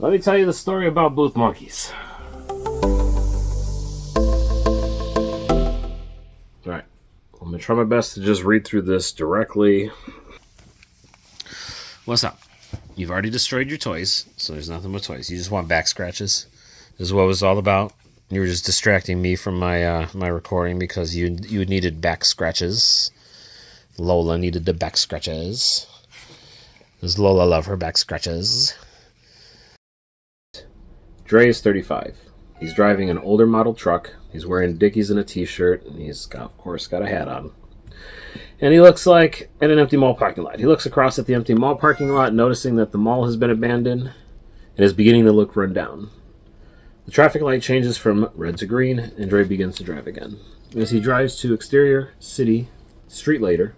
Let me tell you the story about booth monkeys. Alright, I'm going to try my best to just read through this directly. What's up? You've already destroyed your toys, so there's nothing but toys. You just want back scratches. This is what it was all about. You were just distracting me from my my recording because you needed back scratches. Lola needed the back scratches. Does Lola love her back scratches? Dre is 35. He's driving an older model truck. He's wearing Dickies and a t-shirt, and he's got, of course, got a hat on. And he looks like at an empty mall parking lot. He looks across at the empty mall parking lot, noticing that the mall has been abandoned and is beginning to look run down. The traffic light changes from red to green, and Dre begins to drive again. As he drives to exterior city street later,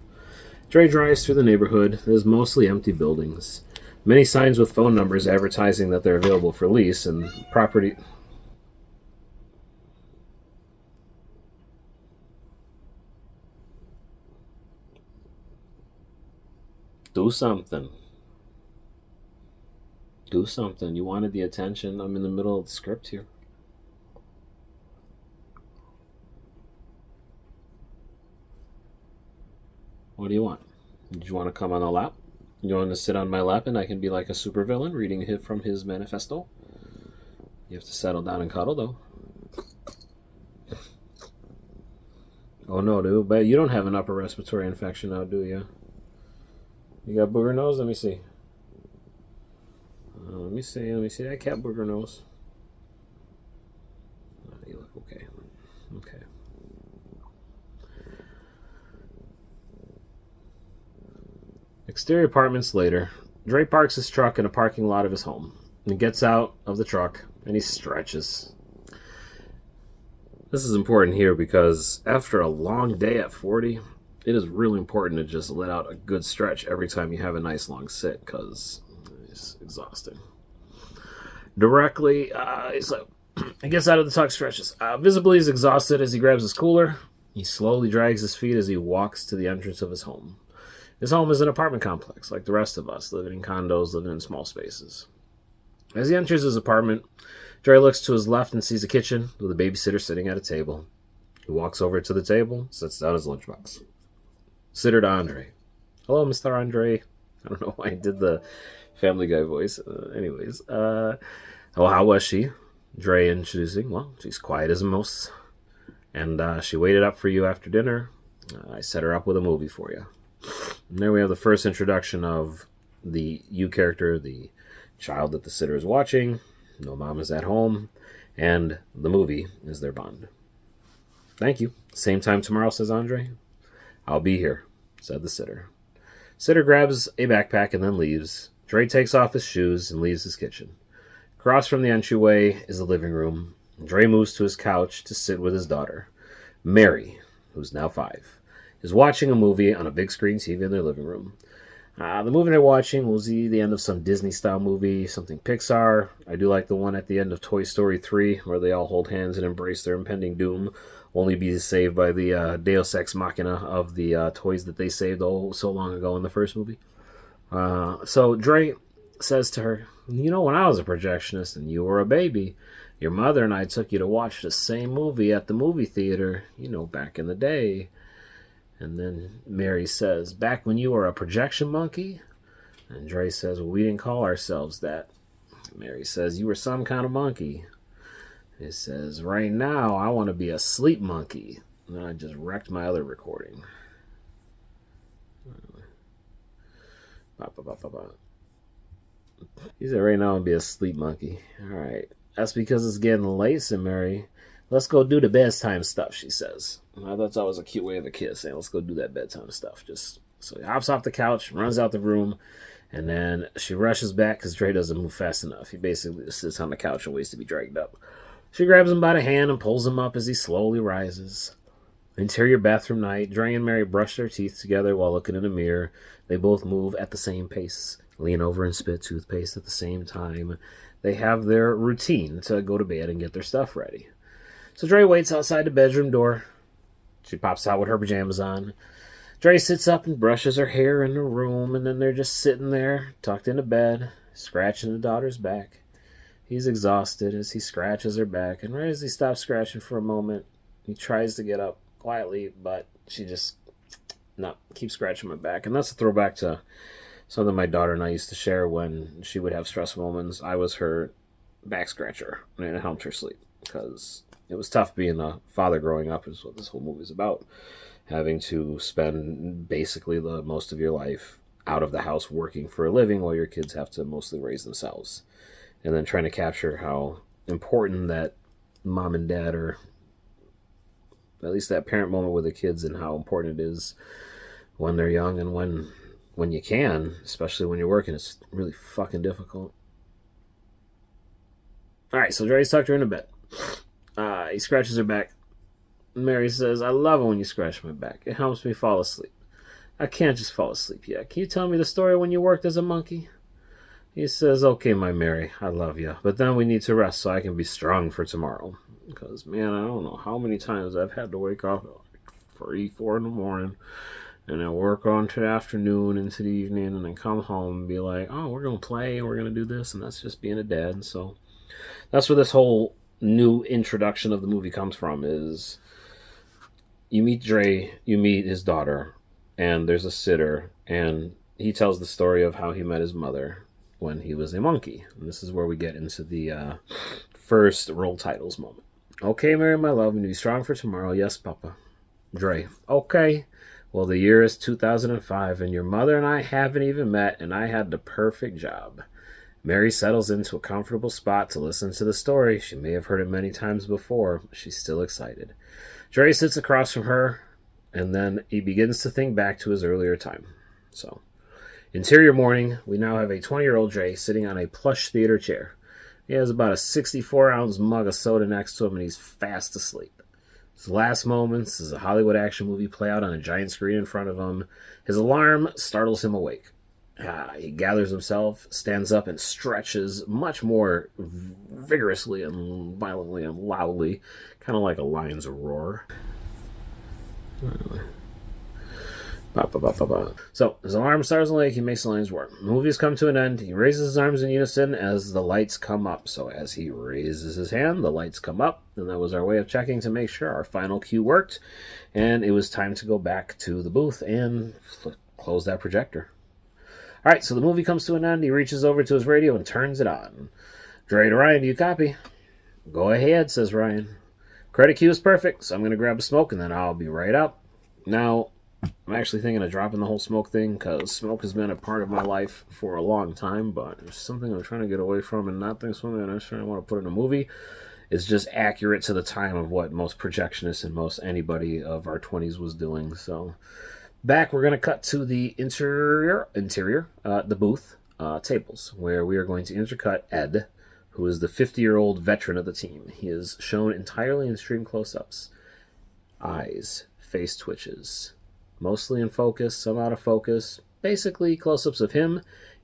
Dre drives through the neighborhood that is mostly empty buildings. Many signs with phone numbers advertising that they're available for lease and property. Do something. Do something. You wanted the attention. I'm in the middle of the script here. What do you want? Did you want to come on the lap? You want to sit on my lap and I can be like a supervillain reading it from his manifesto? You have to settle down and cuddle, though. Oh, no, dude. But you don't have an upper respiratory infection now, do you? You got booger nose? Let me see. Let me see that cat booger nose. Oh, you look okay. Okay. Exterior apartments later. Dre parks his truck in a parking lot of his home. He gets out of the truck and he stretches. This is important here because after a long day at 40, it is really important to just let out a good stretch every time you have a nice long sit because it's exhausting. Directly, so he gets out of the truck, stretches. Visibly, he's exhausted as he grabs his cooler. He slowly drags his feet as he walks to the entrance of his home. His home is an apartment complex, like the rest of us, living in condos, living in small spaces. As he enters his apartment, Dre looks to his left and sees a kitchen with a babysitter sitting at a table. He walks over to the table, sets down his lunchbox. Sitter to Andre. Hello, Mr. Andre. I don't know why I did the Family Guy voice. Well, how was she? Dre introducing. Well, she's quiet as a mouse. And she waited up for you after dinner. I set her up with a movie for you. And there we have the first introduction of the you character, the child that the sitter is watching. No mom is at home. And the movie is their bond. Thank you. Same time tomorrow, says Andre. I'll be here, said the sitter. Sitter grabs a backpack and then leaves. Dre takes off his shoes and leaves his kitchen. Across from the entryway is the living room. Dre moves to his couch to sit with his daughter. Mary, who's now 5, is watching a movie on a big screen TV in their living room. The movie they're watching will be the end of some Disney-style movie, something Pixar. I do like the one at the end of Toy Story 3, where they all hold hands and embrace their impending doom, only be saved by the Deus Ex Machina of the toys that they saved so long ago in the first movie. So Dre says to her, you know, when I was a projectionist and you were a baby, your mother and I took you to watch the same movie at the movie theater, you know, back in the day. And then Mary says, back when you were a projection monkey? And Dre says, well, we didn't call ourselves that. Mary says, you were some kind of monkey. He says, right now, I want to be a sleep monkey. And then I just wrecked my other recording. He said, right now, I'll be a sleep monkey. All right. That's because it's getting late, said Mary. Let's go do the bedtime stuff, she says. I thought that was a cute way of a kid saying, let's go do that bedtime stuff. So he hops off the couch, runs out the room, and then she rushes back because Dre doesn't move fast enough. He basically just sits on the couch and waits to be dragged up. She grabs him by the hand and pulls him up as he slowly rises. Interior bathroom night. Dre and Mary brush their teeth together while looking in a mirror. They both move at the same pace, lean over and spit toothpaste at the same time. They have their routine to go to bed and get their stuff ready. So Dre waits outside the bedroom door. She pops out with her pajamas on. Dre sits up and brushes her hair in the room, and then they're just sitting there, tucked into bed, scratching the daughter's back. He's exhausted as he scratches her back, and right as he stops scratching for a moment, he tries to get up quietly, but she just keeps scratching my back. And that's a throwback to something my daughter and I used to share when she would have stress moments. I was her back scratcher, and it helped her sleep because it was tough being a father growing up, is what this whole movie is about. Having to spend basically the most of your life out of the house working for a living while your kids have to mostly raise themselves. And then trying to capture how important that mom and dad are, at least that parent moment with the kids, and how important it is when they're young and when you can, especially when you're working. It's really fucking difficult. Alright, so Dre's tucked her in a bed. He scratches her back. Mary says, I love it when you scratch my back. It helps me fall asleep. I can't just fall asleep yet. Can you tell me the story when you worked as a monkey? He says, okay, my Mary, I love you. But then we need to rest so I can be strong for tomorrow. Because, man, I don't know how many times I've had to wake up at 3, 4 in the morning and then work on to the afternoon into the evening and then come home and be like, oh, we're going to play and we're going to do this. And that's just being a dad. So that's where this whole new introduction of the movie comes from, is you meet Dre, you meet his daughter, and there's a sitter, and he tells the story of how he met his mother when he was a monkey. And this is where we get into the first roll titles moment. Okay, Mary, my love, we need to be strong for tomorrow. Yes, Papa. Dre, okay. Well, the year is 2005, and your mother and I haven't even met, and I had the perfect job. Mary settles into a comfortable spot to listen to the story. She may have heard it many times before, but she's still excited. Dre sits across from her, and then he begins to think back to his earlier time. So, interior morning, we now have a 20-year-old Dre sitting on a plush theater chair. He has about a 64-ounce mug of soda next to him, and he's fast asleep. His last moments as a Hollywood action movie play out on a giant screen in front of him. His alarm startles him awake. He gathers himself, stands up, and stretches much more vigorously and violently and loudly, kind of like a lion's roar. So, his alarm starts awake, he makes the lion's roar. The movie's come to an end. He raises his arms in unison as the lights come up. So, as he raises his hand, the lights come up, and that was our way of checking to make sure our final cue worked. And it was time to go back to the booth and close that projector. Alright, so the movie comes to an end. He reaches over to his radio and turns it on. Dre to Ryan, do you copy? Go ahead, says Ryan. Credit cue is perfect, so I'm going to grab a smoke and then I'll be right up. Now, I'm actually thinking of dropping the whole smoke thing because smoke has been a part of my life for a long time, but it's something I'm trying to get away from and not think something I necessarily want to put in a movie. It's just accurate to the time of what most projectionists and most anybody of our 20s was doing, so... Back, we're going to cut to the interior, the booth, tables, where we are going to intercut Ed, who is the 50-year-old veteran of the team. He is shown entirely in extreme close-ups. Eyes, face twitches, mostly in focus, some out of focus, basically close-ups of him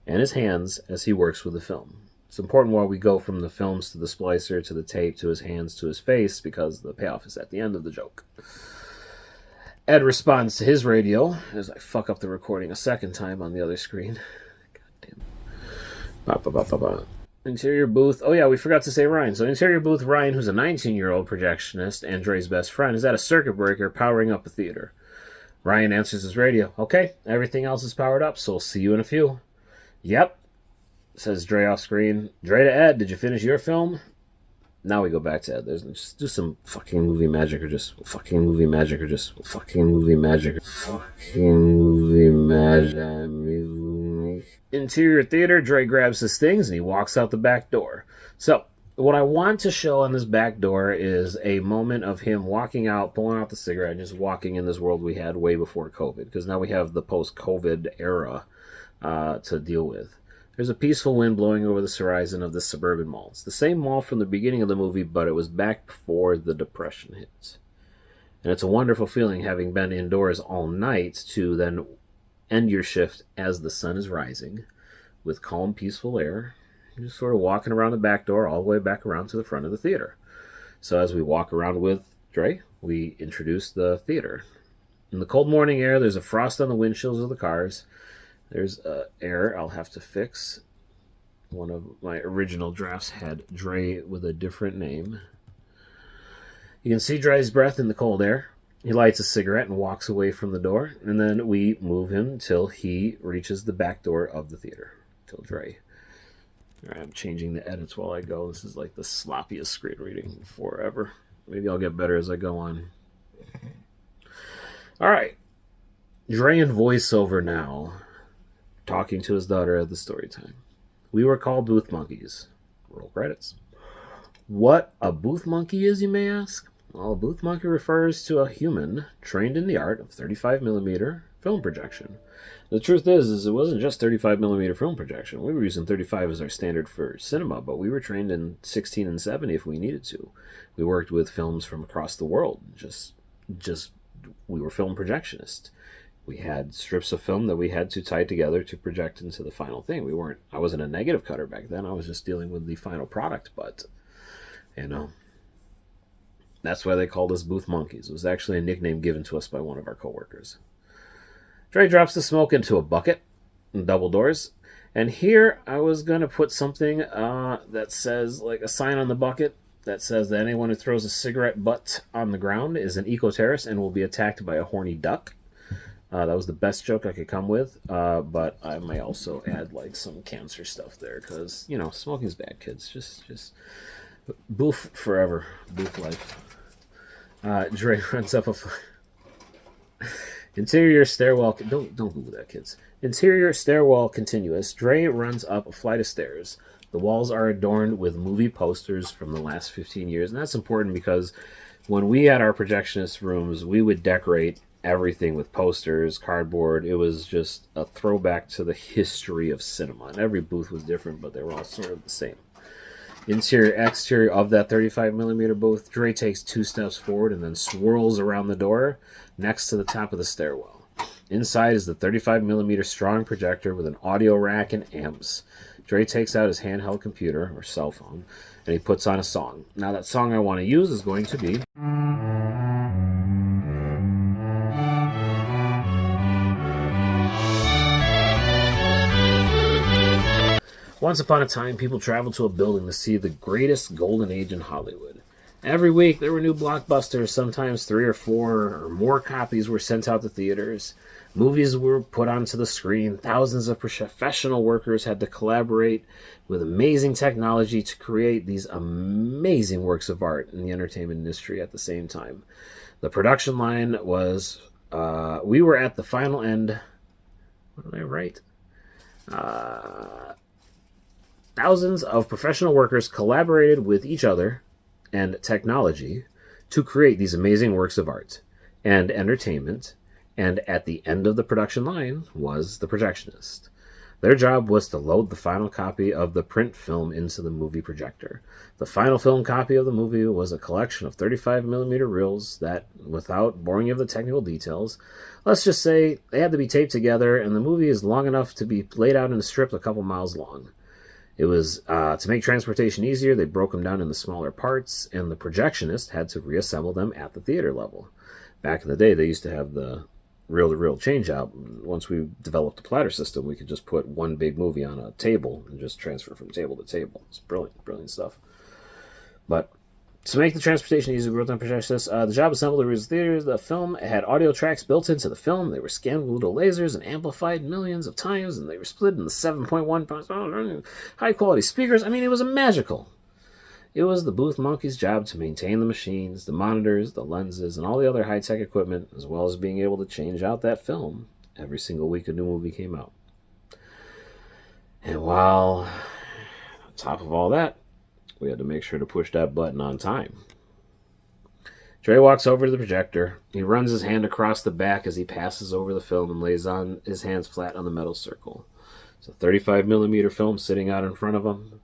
and his hands as he works with the film. It's important while we go from the films to the splicer, to the tape, to his hands, to his face, because the payoff is at the end of the joke. Ed responds to his radio as I fuck up the recording a second time on the other screen. God damn. Interior booth. Oh yeah, we forgot to say Ryan. So interior booth, Ryan, who's a 19-year-old projectionist and Dre's best friend, is at a circuit breaker powering up a theater. Ryan answers his radio. Okay, everything else is powered up, so we'll see you in a few. Yep, says Dre off screen. Dre to Ed, did you finish your film? Now we go back to Ed. Just do some fucking movie magic or just fucking movie magic or just fucking movie magic. Fucking movie magic. Interior theater, Dre grabs his things and he walks out the back door. So, what I want to show on this back door is a moment of him walking out, pulling out the cigarette, and just walking in this world we had way before COVID. Because now we have the post-COVID era to deal with. There's a peaceful wind blowing over the horizon of this suburban mall. It's the same mall from the beginning of the movie, but it was back before the Depression hit. And it's a wonderful feeling, having been indoors all night, to then end your shift as the sun is rising with calm, peaceful air. You're just sort of walking around the back door all the way back around to the front of the theater. So as we walk around with Dre, we introduce the theater. In the cold morning air, there's a frost on the windshields of the cars. There's air I'll have to fix. One of my original drafts had Dre with a different name. You can see Dre's breath in the cold air. He lights a cigarette and walks away from the door, and then we move him till he reaches the back door of the theater. Till Dre. All right, I'm changing the edits while I go. This is like the sloppiest screen reading forever. Maybe I'll get better as I go on. All right. Dre in voiceover now, talking to his daughter at the story time. We were called booth monkeys. Roll credits. What a booth monkey is, you may ask? Well, a booth monkey refers to a human trained in the art of 35mm film projection. The truth is it wasn't just 35mm film projection. We were using 35 as our standard for cinema, but we were trained in 16 and 70 if we needed to. We worked with films from across the world. Just we were film projectionists. We had strips of film that we had to tie together to project into the final thing. I wasn't a negative cutter back then. I was just dealing with the final product, but that's why they called us booth monkeys. It was actually a nickname given to us by one of our coworkers. Dre drops the smoke into a bucket and double doors. And here I was going to put something that says, like a sign on the bucket that says that anyone who throws a cigarette butt on the ground is an eco-terrorist and will be attacked by a horny duck. That was the best joke I could come with, but I may also add like some cancer stuff there because, smoking's bad, kids. Just boof forever. Boof life. Dre runs up a... Interior stairwell... Don't Google that, kids. Interior stairwell continuous. Dre runs up a flight of stairs. The walls are adorned with movie posters from the last 15 years. And that's important because when we had our projectionist rooms, we would decorate everything with posters, cardboard. It was just a throwback to the history of cinema. And every booth was different, but they were all sort of the same. Interior, exterior of that 35mm booth, Dre takes 2 steps forward and then swirls around the door next to the top of the stairwell. Inside is the 35mm strong projector with an audio rack and amps. Dre takes out his handheld computer, or cell phone, and he puts on a song. Now that song I want to use is going to be... Once upon a time, people traveled to a building to see the greatest golden age in Hollywood. Every week, there were new blockbusters. Sometimes 3 or 4 or more copies were sent out to theaters. Movies were put onto the screen. Thousands of professional workers had to collaborate with amazing technology to create these amazing works of art in the entertainment industry at the same time. The production line was, we were at the final end. What did I write? Thousands of professional workers collaborated with each other and technology to create these amazing works of art and entertainment, and at the end of the production line was the projectionist. Their job was to load the final copy of the print film into the movie projector. The final film copy of the movie was a collection of 35mm reels that, without boring you with the technical details, let's just say they had to be taped together, and the movie is long enough to be laid out in a strip a couple miles long. It was, to make transportation easier, they broke them down into smaller parts, and the projectionist had to reassemble them at the theater level. Back in the day, they used to have the reel-to-reel change-out. Once we developed the platter system, we could just put one big movie on a table and just transfer from table to table. It's brilliant stuff. But to make the transportation easier, we wrote down projectionists. The job assembled the theaters. The film had audio tracks built into the film. They were scanned with little lasers and amplified millions of times, and they were split into 7.1 high-quality speakers. I mean, it was magical. It was the booth monkey's job to maintain the machines, the monitors, the lenses, and all the other high-tech equipment, as well as being able to change out that film every single week a new movie came out. And while on top of all that, we had to make sure to push that button on time. Dre walks over to the projector. He runs his hand across the back as he passes over the film and lays on his hands flat on the metal circle. It's a 35mm film sitting out in front of him.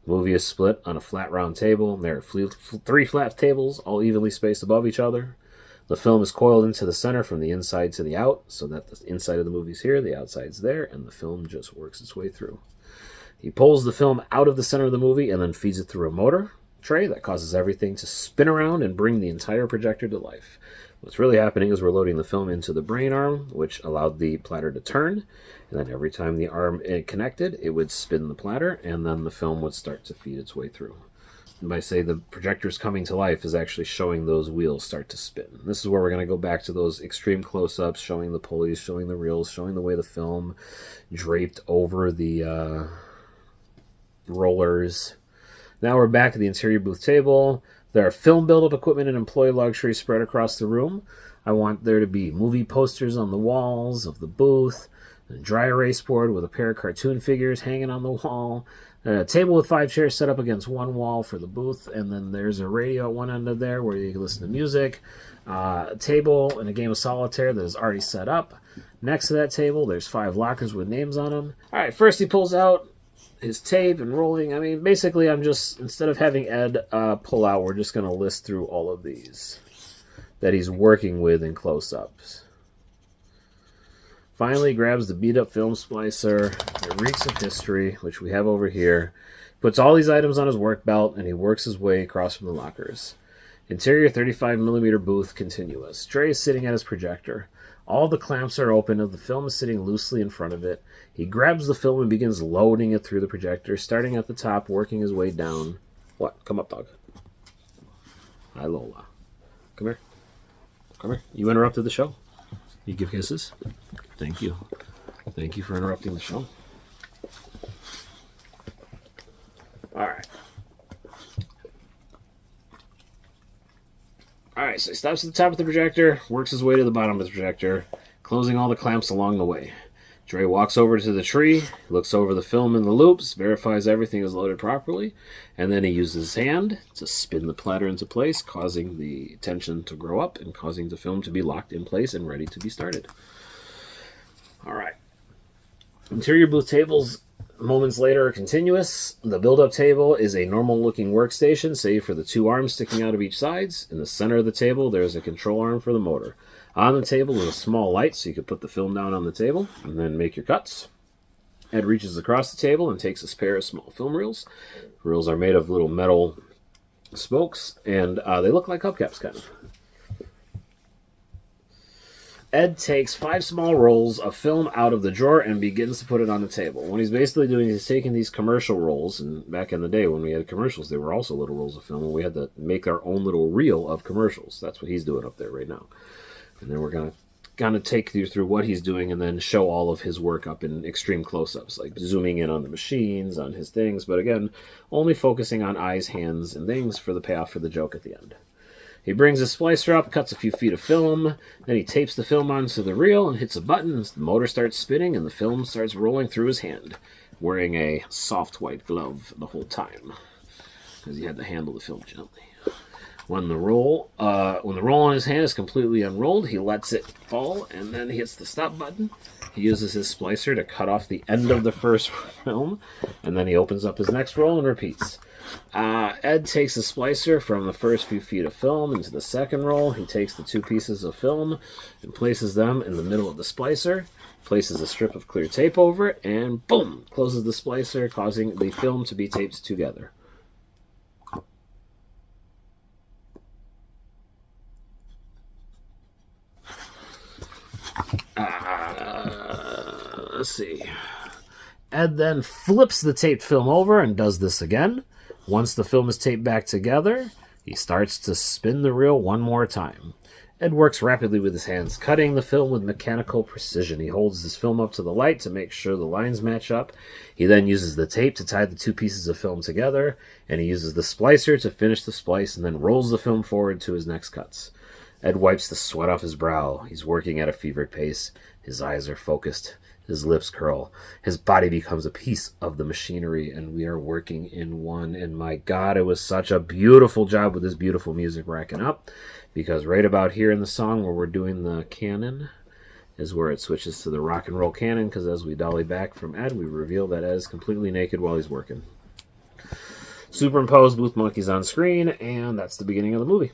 The movie is split on a flat round table. There are 3 flat tables, all evenly spaced above each other. The film is coiled into the center from the inside to the out, so that the inside of the movie's here, the outside's there, and the film just works its way through. He pulls the film out of the center of the movie and then feeds it through a motor tray that causes everything to spin around and bring the entire projector to life. What's really happening is we're loading the film into the brain arm, which allowed the platter to turn. And then every time the arm connected, it would spin the platter, and then the film would start to feed its way through. And by say the projector's coming to life is actually showing those wheels start to spin. This is where we're going to go back to those extreme close-ups, showing the pulleys, showing the reels, showing the way the film draped over the rollers. Now we're back at the interior booth table. There are film build-up equipment and employee luxury spread across the room. I want there to be movie posters on the walls of the booth, a dry erase board with a pair of cartoon figures hanging on the wall, a table with 5 chairs set up against one wall for the booth, and then there's a radio at one end of there where you can listen to music, a table and a game of solitaire that is already set up. Next to that table, there's 5 lockers with names on them. All right, first he pulls out his tape and rolling. I mean, basically, I'm just, instead of having Ed pull out, we're just going to list through all of these that he's working with in close-ups. Finally, he grabs the beat-up film splicer. It reeks of history, which we have over here. Puts all these items on his work belt, and he works his way across from the lockers. Interior 35mm booth continuous. Dre is sitting at his projector. All the clamps are open and the film is sitting loosely in front of it. He grabs the film and begins loading it through the projector, starting at the top, working his way down. What? Come up, dog. Hi, Lola. Come here. Come here. You interrupted the show. You give kisses? Thank you. Thank you for interrupting the show. All right. Alright, so he stops at the top of the projector, works his way to the bottom of the projector, closing all the clamps along the way. Dre walks over to the tree, looks over the film in the loops, verifies everything is loaded properly, and then he uses his hand to spin the platter into place, causing the tension to grow up and causing the film to be locked in place and ready to be started. Alright. Interior booth tables moments later are continuous. The build-up table is a normal-looking workstation, save for the 2 arms sticking out of each sides. In the center of the table, there is a control arm for the motor. On the table is a small light, so you can put the film down on the table and then make your cuts. Ed reaches across the table and takes a pair of small film reels. The reels are made of little metal spokes, and they look like hubcaps, kind of. Ed takes 5 small rolls of film out of the drawer and begins to put it on the table. What he's basically doing is taking these commercial rolls, and back in the day when we had commercials, they were also little rolls of film, and we had to make our own little reel of commercials. That's what he's doing up there right now. And then we're going to kind of take you through what he's doing and then show all of his work up in extreme close-ups, like zooming in on the machines, on his things, but again, only focusing on eyes, hands, and things for the payoff for the joke at the end. He brings his splicer up, cuts a few feet of film, then he tapes the film onto the reel and hits a button, and the motor starts spinning and the film starts rolling through his hand, wearing a soft white glove the whole time, because he had to handle the film gently. When the roll on his hand is completely unrolled, he lets it fall, and then he hits the stop button. He uses his splicer to cut off the end of the first film, and then he opens up his next roll and repeats. Ed takes the splicer from the first few feet of film into the second roll. He takes the 2 pieces of film and places them in the middle of the splicer, places a strip of clear tape over it, and boom, closes the splicer, causing the film to be taped together. Let's see. Ed then flips the taped film over and does this again. Once the film is taped back together, he starts to spin the reel one more time. Ed works rapidly with his hands, cutting the film with mechanical precision. He holds his film up to the light to make sure the lines match up. He then uses the tape to tie the 2 pieces of film together, and he uses the splicer to finish the splice and then rolls the film forward to his next cuts. Ed wipes the sweat off his brow. He's working at a fevered pace. His eyes are focused. His lips curl. His body becomes a piece of the machinery, and we are working in one. And my God, it was such a beautiful job with this beautiful music racking up, because right about here in the song where we're doing the canon is where it switches to the rock and roll canon, because as we dolly back from Ed, we reveal that Ed is completely naked while he's working. Superimpose Booth Monkeys on screen, and that's the beginning of the movie.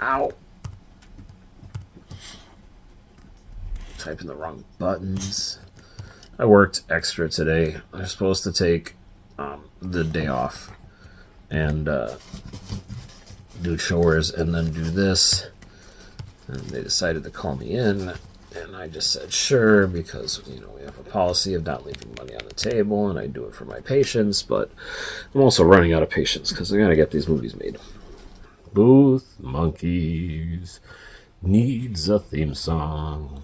Ow. Typing the wrong buttons. I worked extra today. I was supposed to take the day off and do chores and then do this. And they decided to call me in. And I just said sure because, we have a policy of not leaving money on the table, and I do it for my patients, but I'm also running out of patience because I got to get these movies made. Booth Monkeys needs a theme song.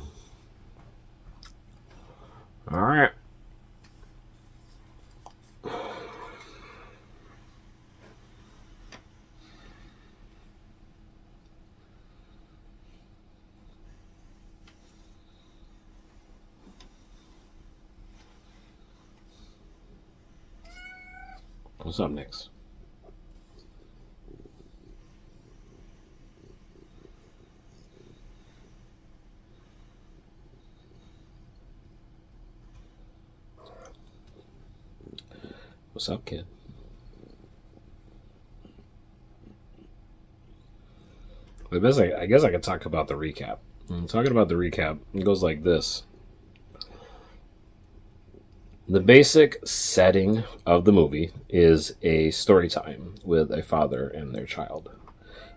All right. What's up next? What's up, kid? I guess I could talk about the recap. I'm talking about the recap. It goes like this. The basic setting of the movie is a story time with a father and their child.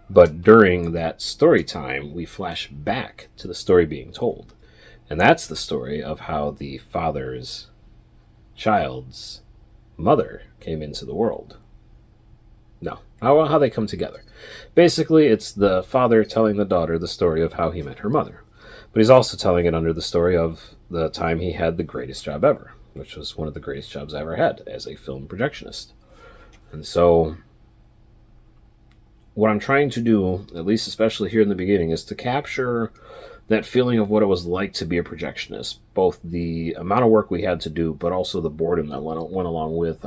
But during that story time, we flash back to the story being told. And that's the story of how the father's child's mother came into the world. No, how they come together. Basically, it's the father telling the daughter the story of how he met her mother. But he's also telling it under the story of the time he had the greatest job ever, which was one of the greatest jobs I ever had as a film projectionist. And so what I'm trying to do, at least especially here in the beginning, is to capture that feeling of what it was like to be a projectionist, both the amount of work we had to do, but also the boredom that went along with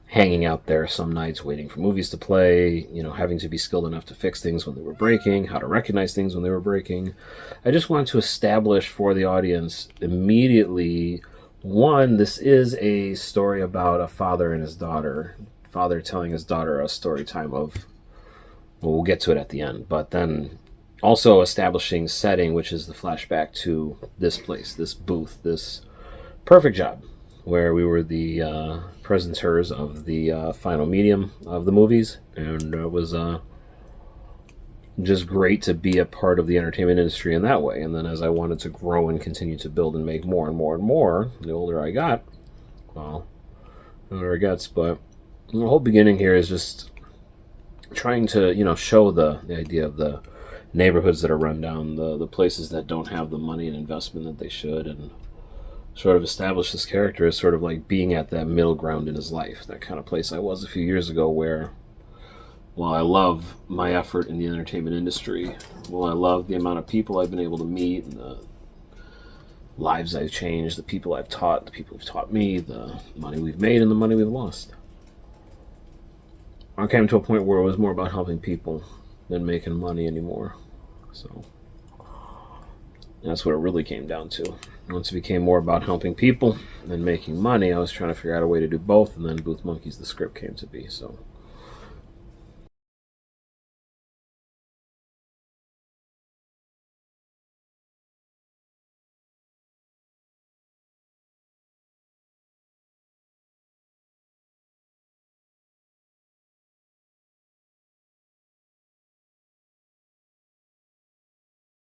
hanging out there some nights waiting for movies to play, having to be skilled enough to fix things when they were breaking, how to recognize things when they were breaking. I just wanted to establish for the audience immediately, one, this is a story about a father and his daughter, father telling his daughter a story time of, well, we'll get to it at the end, but then also establishing setting, which is the flashback to this place, this booth, this perfect job, where we were the presenters of the final medium of the movies, and it was just great to be a part of the entertainment industry in that way. And then as I wanted to grow and continue to build and make more and more and more, the older I got, well, the older it gets, but the whole beginning here is just trying to, show the idea of the neighborhoods that are run down, the places that don't have the money and investment that they should, and sort of establish this character as sort of like being at that middle ground in his life, that kind of place I was a few years ago where, while I love my effort in the entertainment industry, while I love the amount of people I've been able to meet and the lives I've changed, the people I've taught, the people who've taught me, the money we've made and the money we've lost, I came to a point where it was more about helping people than making money anymore. So that's what it really came down to. Once it became more about helping people than making money, I was trying to figure out a way to do both, and then Booth Monkeys, the script, came to be. So